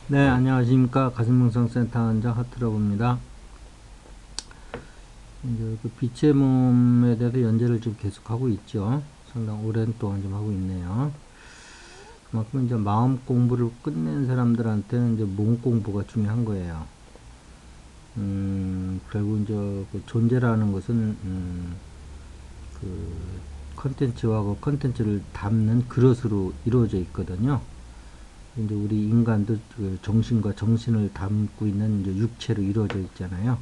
네, 안녕하십니까. 가슴명상센터 원장 하트러브입니다. 이제 그 빛의 몸에 대해서 연재를 좀 계속하고 있죠. 상당히 오랜 동안 좀 하고 있네요. 그만큼 이제 마음 공부를 끝낸 사람들한테는 이제 몸 공부가 중요한 거예요. 결국 이제 그 존재라는 것은, 그 컨텐츠와 그 컨텐츠를 담는 그릇으로 이루어져 있거든요. 이제 우리 인간도 그 정신과 정신을 담고 있는 이제 육체로 이루어져 있잖아요.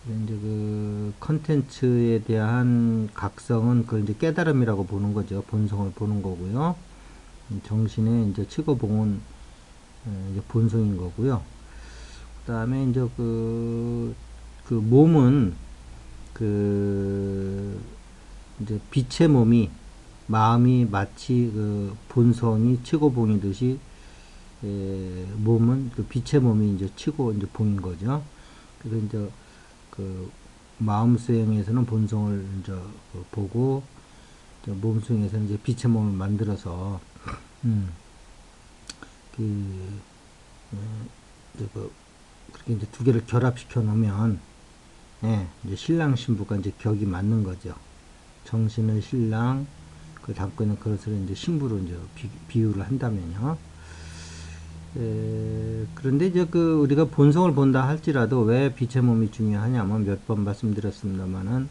이제 그 컨텐츠에 대한 각성은 그 이제 깨달음이라고 보는 거죠. 본성을 보는 거고요. 정신의 이제 치고봉은 이제 본성인 거고요. 그 다음에 이제 그 몸은 그 이제 빛의 몸이 마음이 마치 그 본성이 치고봉이듯이 몸은 그 빛의 몸이 이제 치고 이제 봉인 거죠. 그래서 이제 그 마음 수행에서는 본성을 이제 보고 몸 수행에서는 이제 빛의 몸을 만들어서 그 이제 그렇게 이제 두 개를 결합시켜 놓으면 이제 신랑 신부가 이제 격이 맞는 거죠. 정신을 신랑 그 담고 있는 그것을 이제 신부로 이제 비유를 한다면요. 그런데 이제 그 우리가 본성을 본다 할지라도 왜 빛의 몸이 중요하냐면 몇 번 말씀드렸습니다만은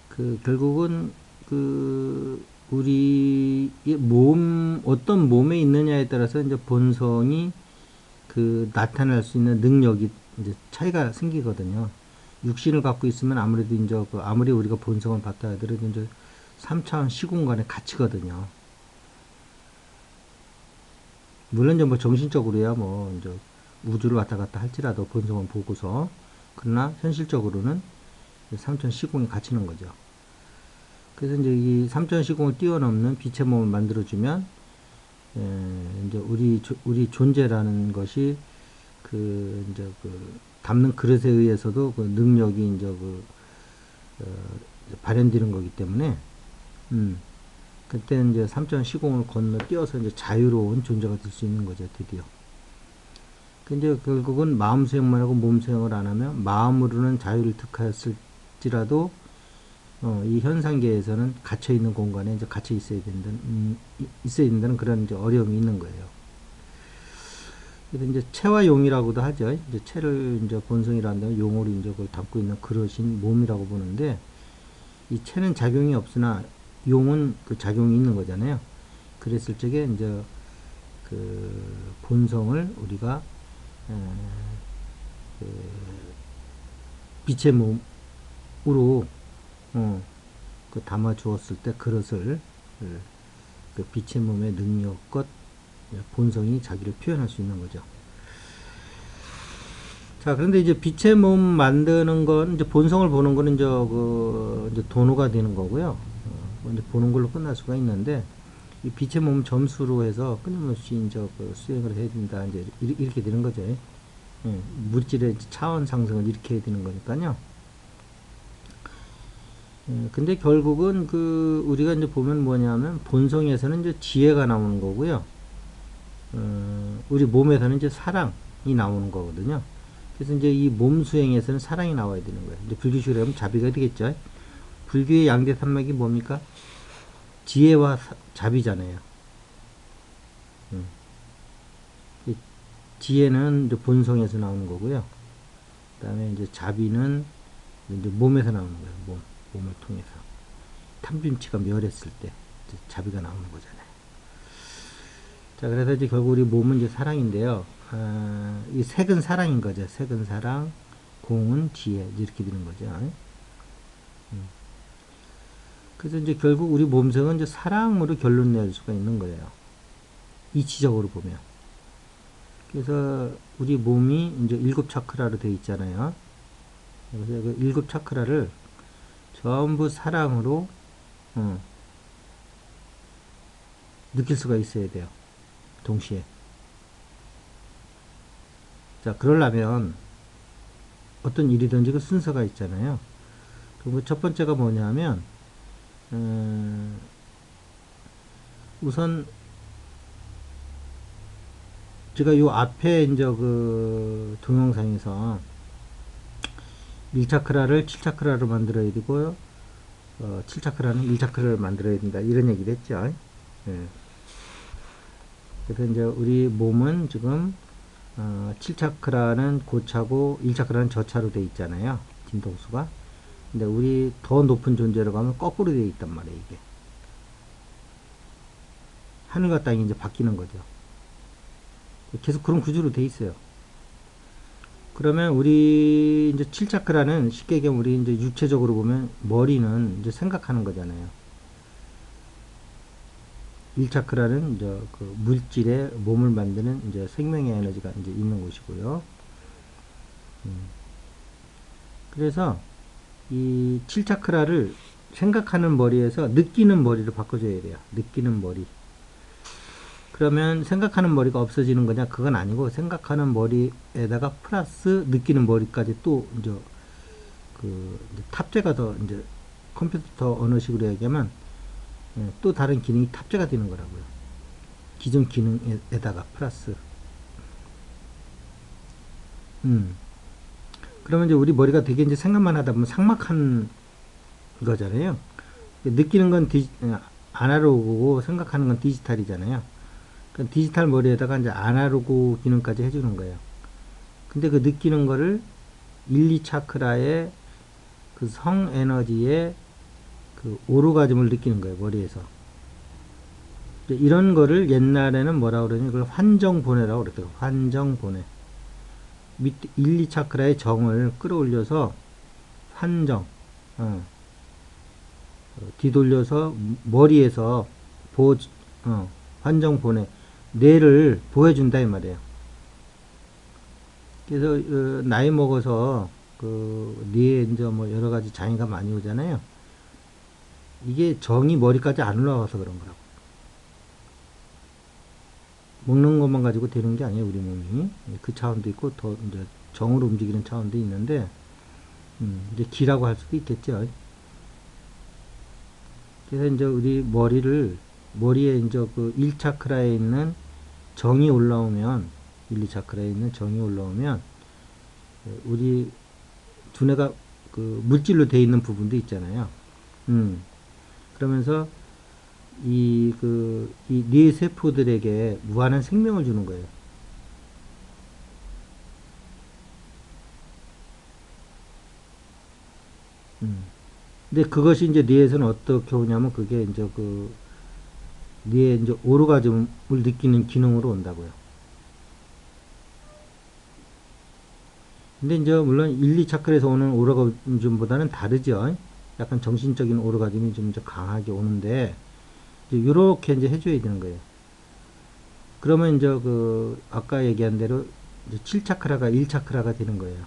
그 결국은 그 우리의 몸 어떤 몸에 있느냐에 따라서 이제 본성이 그 나타날 수 있는 능력이 이제 차이가 생기거든요. 육신을 갖고 있으면 아무래도 이제 그 아무리 우리가 본성을 봤다 하더라도 이제 3차원 시공간에 갇히거든요. 물론 이제 뭐 정신적으로야 뭐 이제 우주를 왔다 갔다 할지라도 본성을 보고서 그러나 현실적으로는 3차원 시공에 갇히는 거죠. 그래서 이제 이 3차원 시공을 뛰어넘는 빛의 몸을 만들어주면 이제 우리 존재라는 것이 그 이제 그 담는 그릇에 의해서도 그 능력이 이제 어, 발현되는 거기 때문에 그때 이제 3차원 시공을 건너뛰어서 이제 자유로운 존재가 될 수 있는 거죠, 드디어. 근데 결국은 마음 수행만 하고 몸 수행을 안 하면 마음으로는 자유를 득하였을지라도 이 현상계에서는 갇혀 있는 공간에 이제 갇혀 있어야 된다는 그런 이제 어려움이 있는 거예요. 그래서 이제 체와 용이라고도 하죠. 이제 체를 이제 본성이라는 용으로 이제 그걸 담고 있는 그릇인 몸이라고 보는데 이 체는 작용이 없으나 용은 그 작용이 있는 거잖아요. 그랬을 적에 이제 그 본성을 우리가 그 빛의 몸으로 그 담아 주었을 때 그것을 그 빛의 몸의 능력껏 본성이 자기를 표현할 수 있는 거죠. 자, 그런데 이제 빛의 몸 만드는 건 이제 본성을 보는 거는 이제 도노가 되는 거고요. 이제 보는 걸로 끝날 수가 있는데 이 빛의 몸 점수로 해서 끊임없이 이제 그 수행을 해야 된다. 이제 이렇게 되는 거죠. 물질의 차원 상승을 일으켜야 되는 거니까요. 근데 결국은 그 우리가 이제 보면 뭐냐면 본성에서는 이제 지혜가 나오는 거고요. 우리 몸에서는 이제 사랑이 나오는 거거든요. 그래서 이제 이 몸 수행에서는 사랑이 나와야 되는 거예요. 이제 불교식으로 하면 자비가 되겠죠. 불교의 양대 산맥이 뭡니까? 지혜와 자비잖아요. 음. 지혜는 이제 본성에서 나오는 거고요. 그다음에 이제 자비는 이제 몸에서 나오는 거예요. 몸을 통해서 탐진치가 멸했을 때 자비가 나오는 거잖아요. 자, 그래서 이제 결국 우리 몸은 이제 사랑인데요. 이 색은 사랑인 거죠. 색은 사랑, 공은 지혜 이렇게 되는 거죠. 그래서 이제 결국 우리 몸성은 이제 사랑으로 결론 낼 수가 있는 거예요. 이치적으로 보면. 그래서 우리 몸이 이제 7차크라로 되어 있잖아요. 그래서 그 7차크라를 전부 사랑으로 느낄 수가 있어야 돼요. 동시에. 자, 그러려면 어떤 일이든지 그 순서가 있잖아요. 그리고 첫 번째가 뭐냐면 우선 제가 요 앞에 이제 그 동영상에서 1차크라를 7차크라로 만들어야 되고 7차크라는 1차크라를 만들어야 된다 이런 얘기를 했죠. 예. 그래서 이제 우리 몸은 지금 7차크라는 고차고 1차크라는 저차로 돼 있잖아요. 진동수가. 근데 우리 더 높은 존재로 가면 거꾸로 돼 있단 말이에요. 이게 하늘과 땅이 이제 바뀌는 거죠. 계속 그런 구조로 돼 있어요. 그러면 우리 이제 7차크라는 쉽게 얘기하면 우리 이제 육체적으로 보면 머리는 이제 생각하는 거잖아요. 1차크라는 이제 그 물질의 몸을 만드는 이제 생명의 에너지가 이제 있는 곳이고요. 그래서 이 7차크라를 생각하는 머리에서 느끼는 머리로 바꿔줘야 돼요. 느끼는 머리. 그러면 생각하는 머리가 없어지는 거냐? 그건 아니고 생각하는 머리에다가 플러스 느끼는 머리까지 또 이제 그 이제 탑재가 더 이제 컴퓨터 언어식으로 얘기하면 또 다른 기능이 탑재가 되는 거라고요. 기존 기능에다가 플러스. 그러면 이제 우리 머리가 되게 이제 생각만 하다 보면 삭막한 거잖아요. 느끼는 건 아날로그고 생각하는 건 디지털이잖아요. 그 디지털 머리에다가 이제 아날로그 기능까지 해주는 거예요. 근데 그 느끼는 거를 1, 2차크라의 그 성 에너지의 그 오르가즘을 느끼는 거예요. 머리에서. 이런 거를 옛날에는 뭐라고 그러냐, 그걸 환정보내라고 그랬어요. 환정보내. 밑에 1, 2차크라의 정을 끌어올려서 환정, 뒤돌려서 머리에서 환정보내. 뇌를 보여준다 이 말이에요. 그래서 나이 먹어서 그 뇌에 이제 뭐 여러 가지 장애가 많이 오잖아요. 이게 정이 머리까지 안 올라와서 그런 거라고. 먹는 것만 가지고 되는 게 아니에요, 우리 몸이. 그 차원도 있고 더 이제 정으로 움직이는 차원도 있는데 이제 기라고 할 수도 있겠죠. 그래서 이제 우리 머리에 이제 그 1차크라에 있는 정이 올라오면 1, 2차크라에 있는 정이 올라오면 우리 두뇌가 그 물질로 되어 있는 부분도 있잖아요. 그러면서 이 뇌 세포들에게 무한한 생명을 주는 거예요. 근데 그것이 이제 뇌에서는 어떻게 오냐면 그게 이제 그 뇌에 이제 오르가즘을 느끼는 기능으로 온다고요. 근데 이제 물론 1, 2차크라에서 오는 오르가즘보다는 다르죠. 약간 정신적인 오르가즘이 좀 강하게 오는데 이렇게 이제 해줘야 되는 거예요. 그러면 이제 그 아까 얘기한 대로 이제 7차크라가 1차크라가 되는 거예요.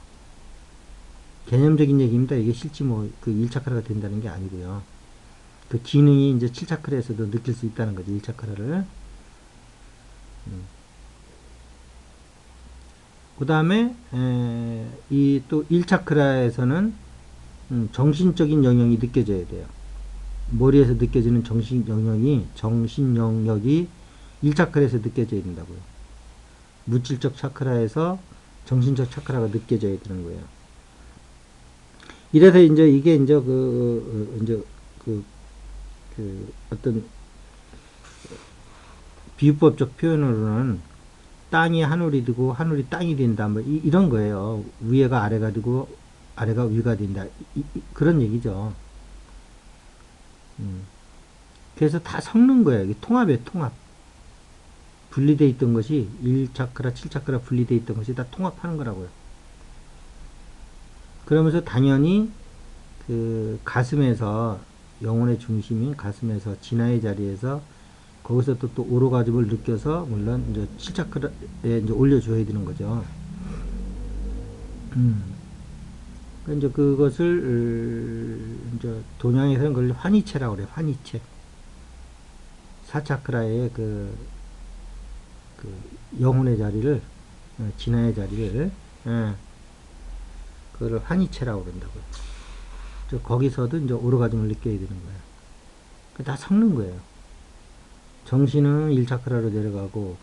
개념적인 얘기입니다. 이게 실제 뭐 그 1차크라가 된다는 게 아니고요. 그 기능이 이제 7차크라에서도 느낄 수 있다는 거죠. 1차크라를. 그 다음에 이 또 1차크라에서는 정신적인 영역이 느껴져야 돼요. 머리에서 느껴지는 정신 영역이 1차크라에서 느껴져야 된다고요. 물질적 차크라에서 정신적 차크라가 느껴져야 되는 거예요. 이래서 이제 이게 이제 어떤 비유법적 표현으로는 땅이 하늘이 되고 하늘이 땅이 된다 뭐 이런 거예요. 위에가 아래가 되고 아래가 위가 된다 그런 얘기죠. 그래서 다 섞는 거예요. 이게 통합이에요. 통합. 분리되어 있던 것이 1차크라 7차크라 분리되어 있던 것이 다 통합하는 거라고요. 그러면서 당연히 그 가슴에서 영혼의 중심인 가슴에서 진화의 자리에서 거기서 또 오르가즘을 느껴서 물론 이제 7차크라에 이제 올려줘야 되는 거죠. 이제 그것을 이제 동양에서는 그걸 환희체라고 그래요. 환희체. 4차크라의 그 영혼의 자리를 진화의 자리를 그걸 환희체라고 그런다고요. 거기서도 이제 오르가즘을 느껴야 되는 거예요. 다 섞는 거예요. 정신은 1차크라로 내려가고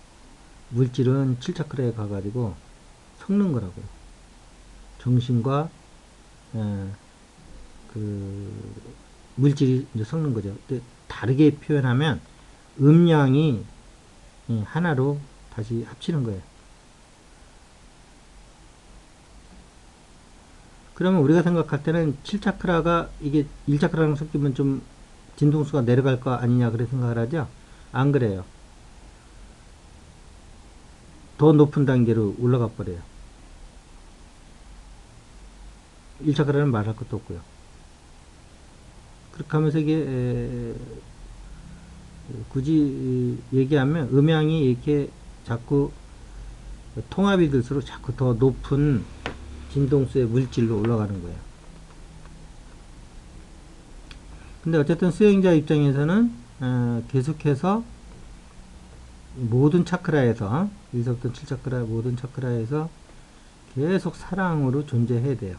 물질은 7차크라에 가가지고 섞는 거라고요. 정신과 에, 그 물질이 이제 섞는 거죠. 근데 다르게 표현하면 음양이 하나로 다시 합치는 거예요. 그러면 우리가 생각할 때는 7차크라가 이게 1차크라랑 섞이면 좀 진동수가 내려갈 거 아니냐 그래 생각을 하죠. 안 그래요. 더 높은 단계로 올라가 버려요. 1차크라는 말할 것도 없고요. 그렇게 하면서 이게 굳이 얘기하면 음양이 이렇게 자꾸 통합이 될수록 자꾸 더 높은 진동수의 물질로 올라가는 거예요. 근데 어쨌든 수행자 입장에서는 계속해서 모든 차크라에서 1서부터 7차크라 모든 차크라에서 계속 사랑으로 존재해야 돼요.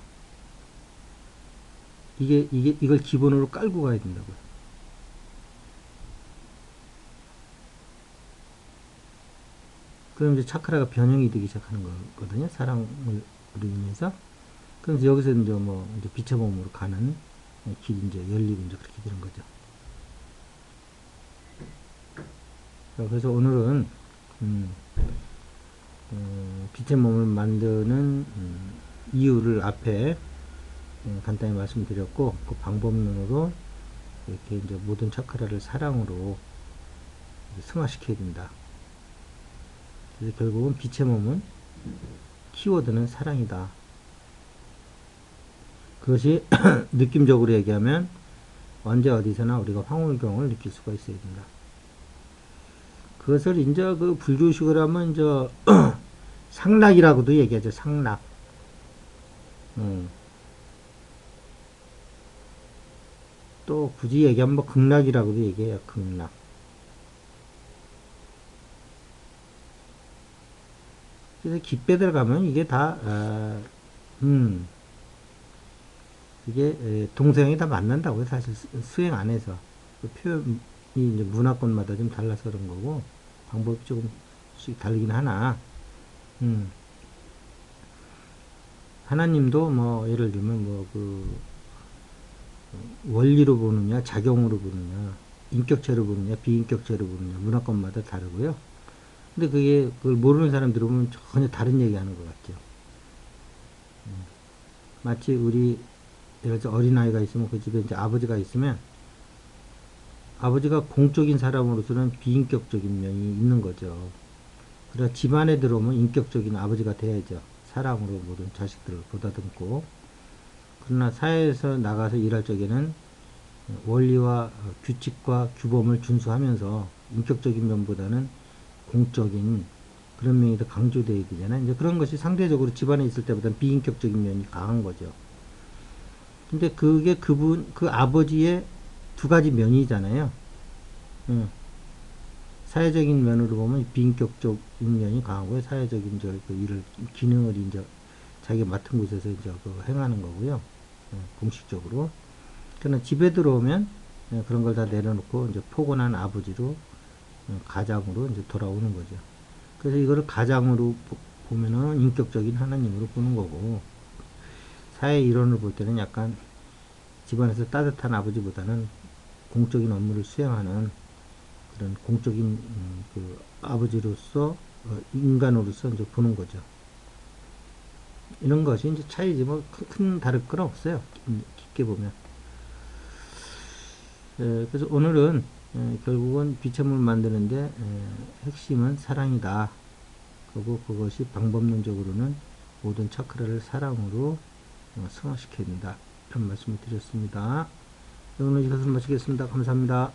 이걸 기본으로 깔고 가야 된다고요. 그럼 이제 차크라가 변형이 되기 시작하는 거거든요. 사랑으로 인해서. 그래서 여기서 이제 이제 빛의 몸으로 가는 길이 이제 열리고 이제 그렇게 되는 거죠. 그래서 오늘은 빛의 몸을 만드는 이유를 앞에 간단히 말씀드렸고, 그 방법론으로 이렇게 이제 모든 차크라를 사랑으로 승화시켜야 된다. 그래서 결국은 빛의 몸은 키워드는 사랑이다. 그것이 느낌적으로 얘기하면 언제 어디서나 우리가 황홀경을 느낄 수가 있어야 된다. 그것을 이제 그 불교식으로 하면 이제 상락이라고도 얘기하죠. 상락. 또 굳이 얘기하면 뭐 극락이라고도 얘기해요. 극락. 그래서 깊게 들어가면 이게 다 이게 동서양이 다 만난다고요. 사실 수행 안에서 그 표현이 이제 문화권마다 좀 달라서 그런 거고 방법이 조금씩 다르긴 하나 하나님도 뭐 예를 들면 뭐 그 원리로 보느냐 작용으로 보느냐 인격체로 보느냐 비인격체로 보느냐 문화권마다 다르고요. 근데 그걸 모르는 사람 들어보면 전혀 다른 얘기 하는 것 같죠. 마치 우리 예를 들어 어린아이가 있으면 그 집에 이제 아버지가 있으면 아버지가 공적인 사람으로서는 비인격적인 면이 있는 거죠. 그래서 집안에 들어오면 인격적인 아버지가 돼야죠. 사랑으로 모든 자식들을 보다듬고. 그러나 사회에서 나가서 일할 적에는 원리와 규칙과 규범을 준수하면서 인격적인 면보다는 공적인 그런 면이 더 강조되어야 되잖아요. 이제 그런 것이 상대적으로 집안에 있을 때보다는 비인격적인 면이 강한 거죠. 근데 그게 그 아버지의 두 가지 면이잖아요. 사회적인 면으로 보면 비인격적인 면이 강하고요. 사회적인 그 일을, 기능을 이제 자기가 맡은 곳에서 이제 행하는 거고요. 공식적으로. 그러나 집에 들어오면 그런 걸 다 내려놓고 이제 포근한 아버지로 가장으로 이제 돌아오는 거죠. 그래서 이거를 가장으로 보면은 인격적인 하나님으로 보는 거고, 사회 일원을 볼 때는 약간 집안에서 따뜻한 아버지보다는 공적인 업무를 수행하는 그런 공적인 그 아버지로서 인간으로서 이제 보는 거죠. 이런 것이 이제 차이지 뭐 큰 다를 건 없어요. 깊게 보면. 그래서 오늘은 결국은 빛의 몸을 만드는데 핵심은 사랑이다. 그리고 그것이 방법론적으로는 모든 차크라를 사랑으로 승화시켜야 된다. 이런 말씀을 드렸습니다. 오늘 이것을 마치겠습니다. 감사합니다.